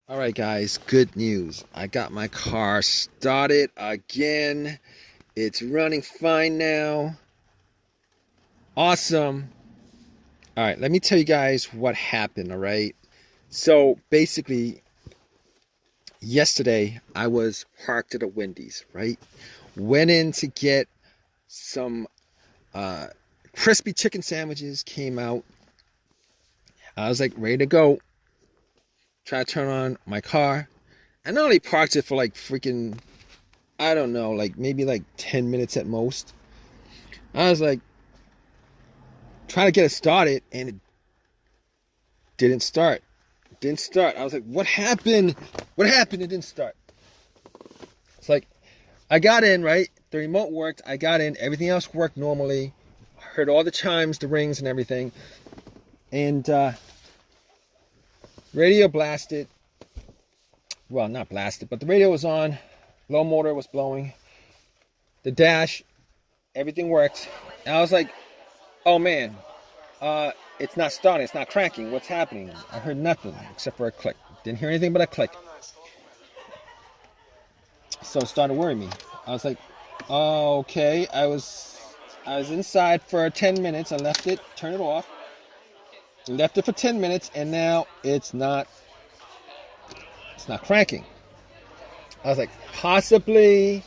All right, guys, good news. I got my car started again. It's running fine now. Awesome. All right, let me tell you guys what happened, all right? So basically, yesterday I was parked at a Wendy's, right? Went in to get some uh, crispy chicken sandwiches, came out. I was like ready to go. Try to turn on my car. I not only parked it for like freaking I don't know, like maybe like 10 minutes at most. I was like trying to get it started and it didn't start. It didn't start. I was like, what happened? What happened? It didn't start. It's like I got in, right? The remote worked. I got in. Everything else worked normally. I heard all the chimes, the rings, and everything. And radio blasted. Well, not blasted, but the radio was on. Low motor was blowing. The dash, everything worked. And I was like, oh man, it's not starting, it's not cranking. What's happening? I heard nothing except for a click. Didn't hear anything but a click. So it started worrying me. I was like, oh, okay. I was inside for 10 minutes. I left it, turned it off. Left it for 10 minutes, and now it's not cranking. I was like, possibly.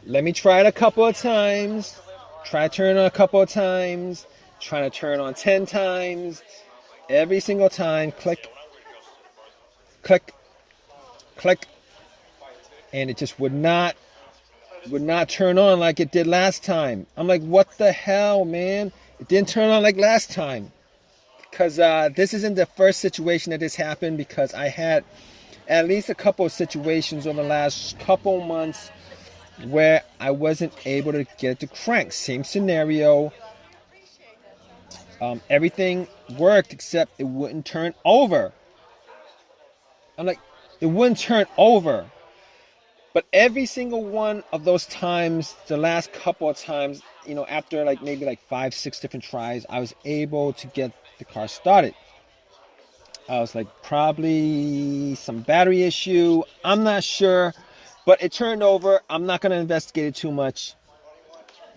Let me try it a couple of times. Try to turn it on a couple of times. Trying to turn on 10 times. Every single time, click, click, click. And it just would not turn on like it did last time. I'm like, what the hell, man? It didn't turn on like last time. Because this isn't the first situation that this happened, because I had at least a couple of situations over the last couple months where I wasn't able to get it to crank. Same scenario. Everything worked except it wouldn't turn over. I'm like, it wouldn't turn over. But every single one of those times, the last couple of times, after like maybe like 5-6 different tries, I was able to get the car started. I was like, probably some battery issue. I'm not sure. But it turned over. I'm not going to investigate it too much.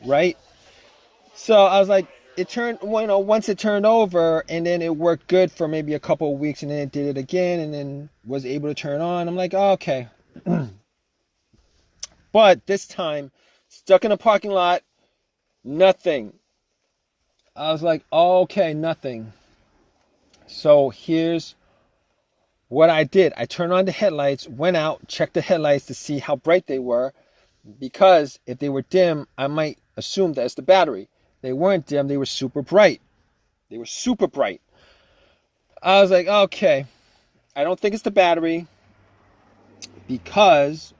Right? So I was like, it turned, once it turned over, and then it worked good for maybe a couple of weeks, and then it did it again, and then was able to turn on. I'm like, oh, okay. But this time, stuck in a parking lot, nothing. I was like, oh, okay, nothing. So here's what I did. I turned on the headlights, went out, checked the headlights to see how bright they were, because if they were dim, I might assume that it's the battery. They weren't dim, they were super bright. They were super bright. I was like, okay, I don't think it's the battery, because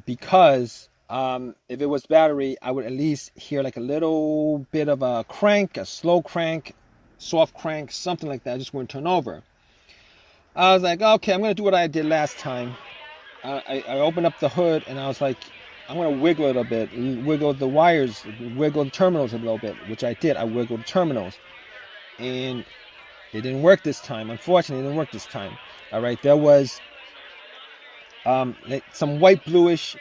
if it was battery, I would at least hear like a little bit of a crank, a slow crank, soft crank, something like that. I just wouldn't turn over. I was like, okay, I'm going to do what I did last time. I opened up the hood, and I was like, I'm going to wiggle it a bit, wiggle the wires, wiggle the terminals a little bit, which I did. I wiggled the terminals, and it didn't work this time. Unfortunately, it didn't work this time. All right, there was some white bluish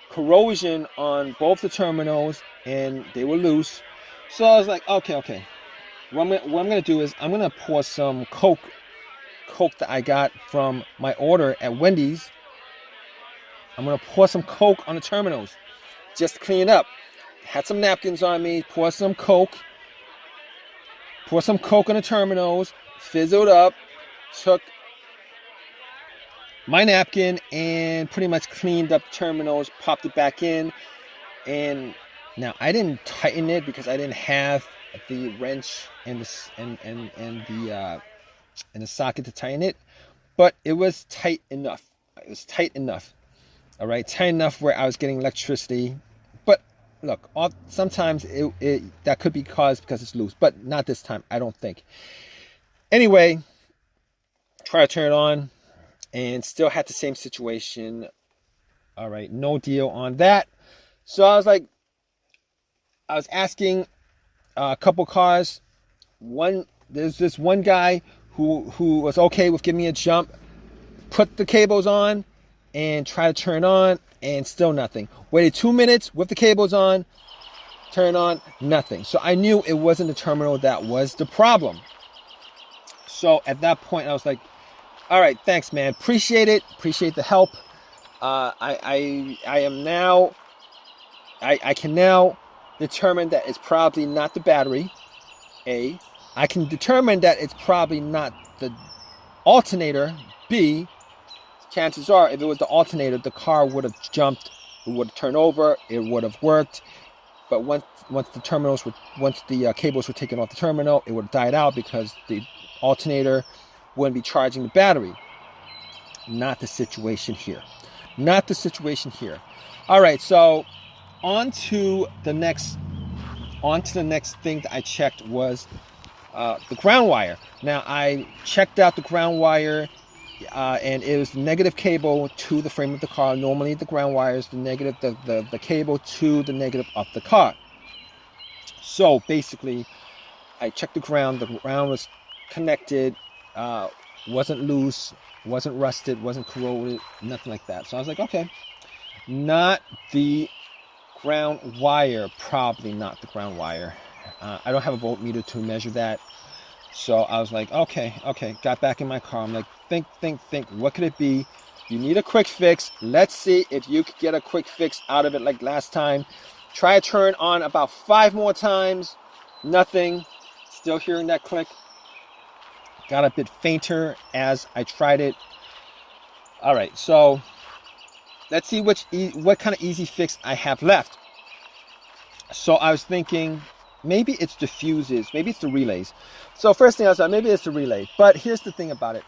corrosion on both the terminals, and they were loose. So I was like, okay. What I'm going to do is I'm going to pour some Coke that I got from my order at Wendy's. I'm going to pour some Coke on the terminals, just to clean it up. Had some napkins on me, pour some Coke on the terminals, fizzled up, took my napkin and pretty much cleaned up the terminals, popped it back in. And now I didn't tighten it because I didn't have the wrench and the socket to tighten it, but it was tight enough. All right, tight enough where I was getting electricity. But look, sometimes it that could be caused because it's loose, but not this time, I don't think. Anyway, try to turn it on, and still had the same situation. All right, no deal on that. So I was asking a couple cars. There's this one guy who was okay with giving me a jump, put the cables on and try to turn on, and still nothing. Waited 2 minutes with the cables on, turn on, nothing. So I knew it wasn't the terminal that was the problem. So at that point I was like, all right, thanks, man. Appreciate it. Appreciate the help. I can now determine that it's probably not the battery. I can determine that it's probably not the alternator. B, chances are if it was the alternator, the car would have jumped, it would have turned over, it would have worked. But once the cables were taken off the terminal, it would have died out because the alternator wouldn't be charging the battery. Not the situation here. Not the situation here. All right, so on to the next thing that I checked was the ground wire. Now I checked out the ground wire, and it was the negative cable to the frame of the car. Normally the ground wire is the negative, the cable to the negative of the car. So basically, I checked the ground. The ground was connected, wasn't loose, wasn't rusted, wasn't corroded, nothing like that. So I was like, okay, not the ground wire, probably not the ground wire. I don't have a voltmeter to measure that. So I was like, okay, got back in my car. I'm like, think, what could it be? You need a quick fix. Let's see if you could get a quick fix out of it like last time. Try to turn on about 5 more times. Nothing. Still hearing that click. Got a bit fainter as I tried it. All right, so let's see what kind of easy fix I have left. So I was thinking, maybe it's the fuses, maybe it's the relays. So first thing I was like, maybe it's the relay. But here's the thing about it.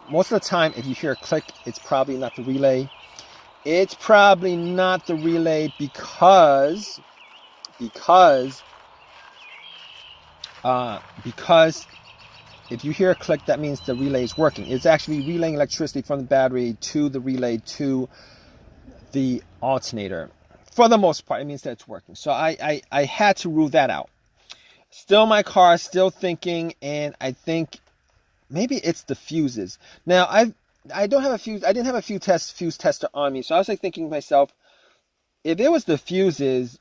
Most of the time, if you hear a click, it's probably not the relay. It's probably not the relay because if you hear a click, that means the relay is working. It's actually relaying electricity from the battery to the relay to the alternator. For the most part, it means that it's working. So I had to rule that out. Still in my car, still thinking, and I think maybe it's the fuses. Now I don't have a fuse. I didn't have a fuse tester on me, so I was like thinking to myself, if it was the fuses,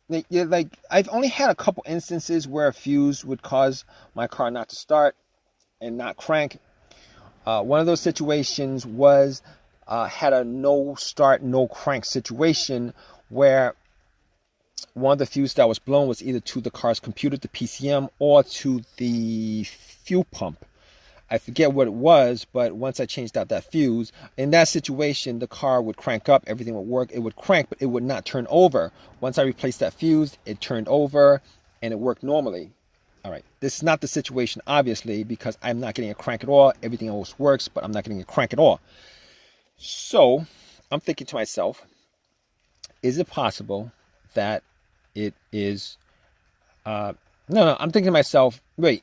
like I've only had a couple instances where a fuse would cause my car not to start and not crank. One of those situations was had a no start, no crank situation where one of the fuses that was blown was either to the car's computer, the PCM, or to the fuel pump. I forget what it was, but once I changed out that fuse, in that situation, the car would crank up, everything would work, it would crank, but it would not turn over. Once I replaced that fuse, it turned over, and it worked normally. All right, this is not the situation, obviously, because I'm not getting a crank at all. Everything else works, but I'm not getting a crank at all. So, I'm thinking to myself, is it possible that it is... I'm thinking to myself, wait,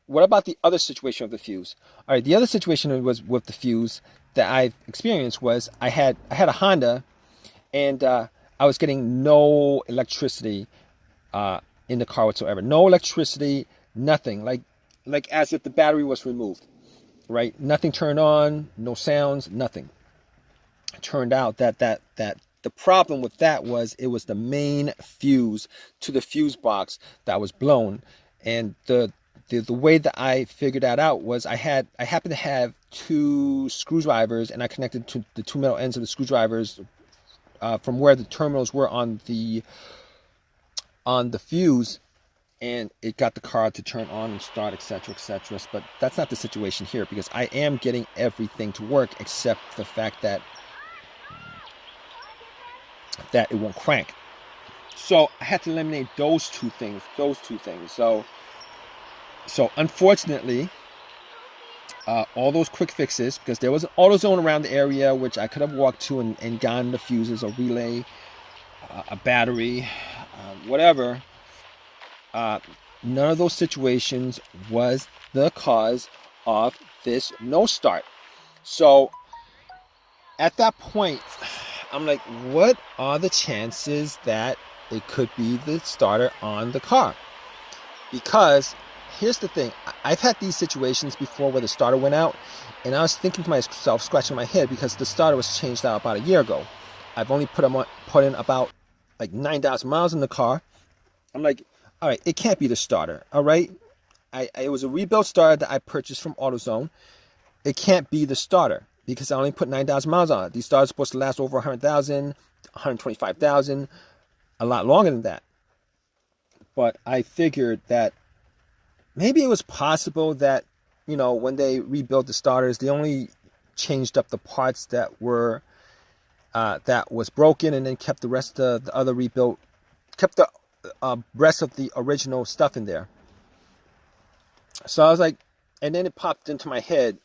what about the other situation of the fuse? All right, the other situation was with the fuse that I've experienced was I had a Honda, and I was getting no electricity in the car whatsoever. No electricity, nothing. Like as if the battery was removed, right? Nothing turned on, no sounds, nothing. It turned out that the problem with that was it was the main fuse to the fuse box that was blown, and the way that I figured that out was I happened to have 2 screwdrivers, and I connected to the 2 metal ends of the screwdrivers from where the terminals were on the fuse, and it got the car to turn on and start, etc., etc. But that's not the situation here, because I am getting everything to work except the fact that it won't crank. So I had to eliminate those two things. So unfortunately, all those quick fixes, because there was an AutoZone around the area which I could have walked to and gotten the fuses, a relay, a battery, whatever. None of those situations was the cause of this no start. So at that point, I'm like, what are the chances that it could be the starter on the car? Because here's the thing. I've had these situations before where the starter went out, and I was thinking to myself, scratching my head, because the starter was changed out about a year ago. I've only put in about like 9,000 miles in the car. I'm like, all right, it can't be the starter. All right, it was a rebuilt starter that I purchased from AutoZone. It can't be the starter because I only put 9,000 miles on it. These starters are supposed to last over 100,000, 125,000, a lot longer than that. But I figured that maybe it was possible that, when they rebuilt the starters, they only changed up the parts that was broken, and then kept the rest of the other rebuilt, kept the rest of the original stuff in there. So I was like, and then it popped into my head,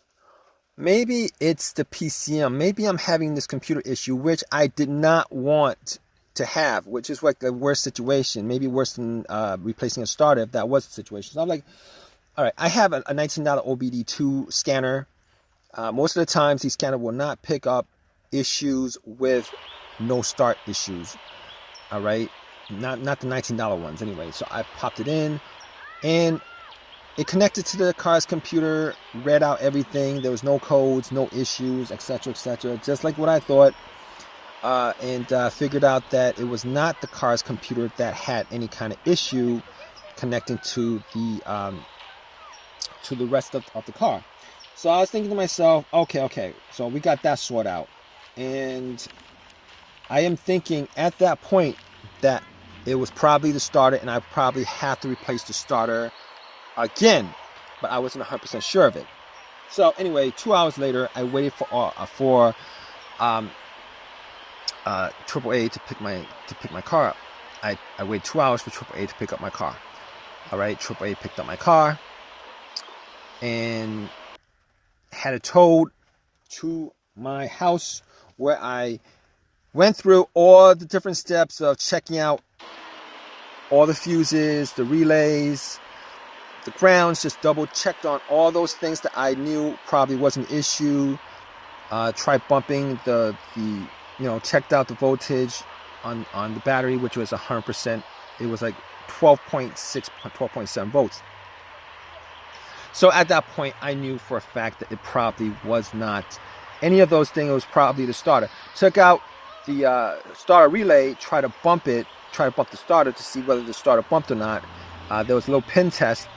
maybe it's the PCM. Maybe I'm having this computer issue, which I did not want to have, which is like the worst situation, maybe worse than replacing a starter if that was the situation. So I'm like, all right, I have a $19 OBD2 scanner. Most of the times, these scanner will not pick up issues with no start issues. All right, not the $19 ones anyway. So I popped it in, and it connected to the car's computer, read out everything. There was no codes, no issues, etc., etc. Just like what I thought. And figured out that it was not the car's computer that had any kind of issue connecting to the rest of the car. So I was thinking to myself, okay, so we got that sorted out. And I am thinking at that point that it was probably the starter, and I probably have to replace the starter again, but I wasn't 100% sure of it. So anyway, 2 hours later, I waited for AAA to pick my car up. I waited 2 hours for AAA to pick up my car. All right, AAA picked up my car and had it towed to my house, where I went through all the different steps of checking out all the fuses, the relays, the grounds, just double checked on all those things that I knew probably was an issue. Tried bumping checked out the voltage on the battery, which was 100%. It was like 12.6, 12.7 volts. So at that point, I knew for a fact that it probably was not any of those things. It was probably the starter. Took out the starter relay, tried to bump the starter to see whether the starter bumped or not. There was a little pin test.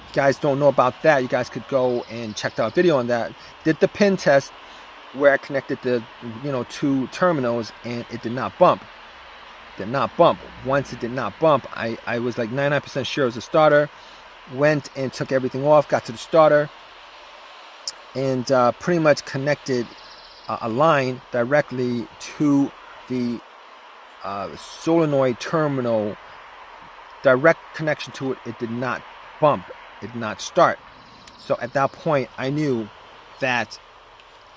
If you guys don't know about that, you guys could go and check out a video on that. Did the pin test where I connected the two terminals, and it did not bump. Once it did not bump, I was like 99% sure it was a starter. Went and took everything off, got to the starter, and pretty much connected a line directly to the solenoid terminal. Direct connection to it. It did not bump. It did not start. So at that point, I knew that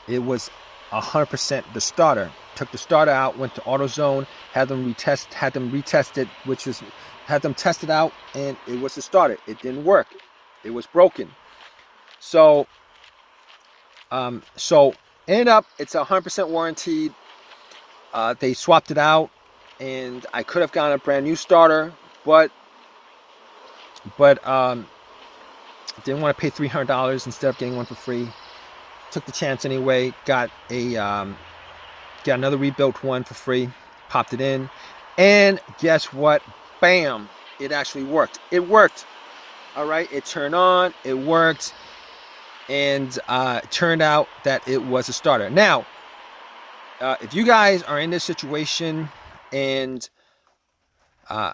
it was 100% the starter. Took the starter out, went to AutoZone, had them retested, had them tested out, and it was the starter. It didn't work. It was broken. So ended up, it's 100% warranted. They swapped it out, and I could have gotten a brand new starter, but didn't want to pay $300 instead of getting one for free. Took the chance anyway. Got another rebuilt one for free. Popped it in, and guess what? Bam! It actually worked. It worked. All right. It turned on. It worked, and it turned out that it was a starter. Now, if you guys are in this situation and go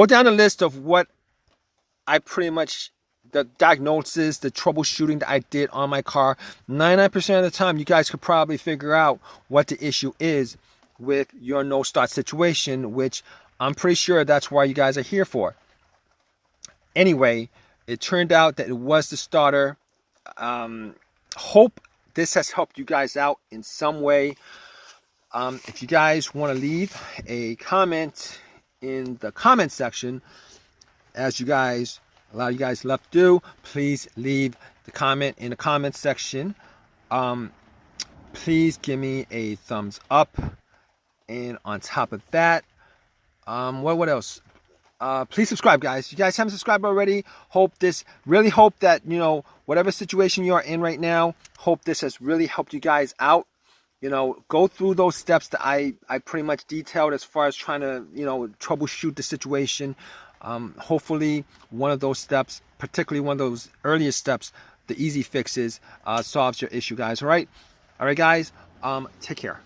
down the list of what I pretty much, the diagnosis, the troubleshooting that I did on my car, 99% of the time, you guys could probably figure out what the issue is with your no start situation, which I'm pretty sure that's why you guys are here for. Anyway, it turned out that it was the starter. Hope this has helped you guys out in some way. If you guys want to leave a comment in the comment section, as a lot of you guys love to do, please leave the comment in the comment section. Please give me a thumbs up, and on top of that, what else? please subscribe, guys. You guys haven't subscribed already. Really hope that, you know, whatever situation you are in right now, hope this has really helped you guys out. You know, go through those steps that I pretty much detailed as far as trying to, you know, troubleshoot the situation. Hopefully one of those steps, particularly one of those earliest steps, the easy fixes, solves your issue, guys. All right, guys, take care.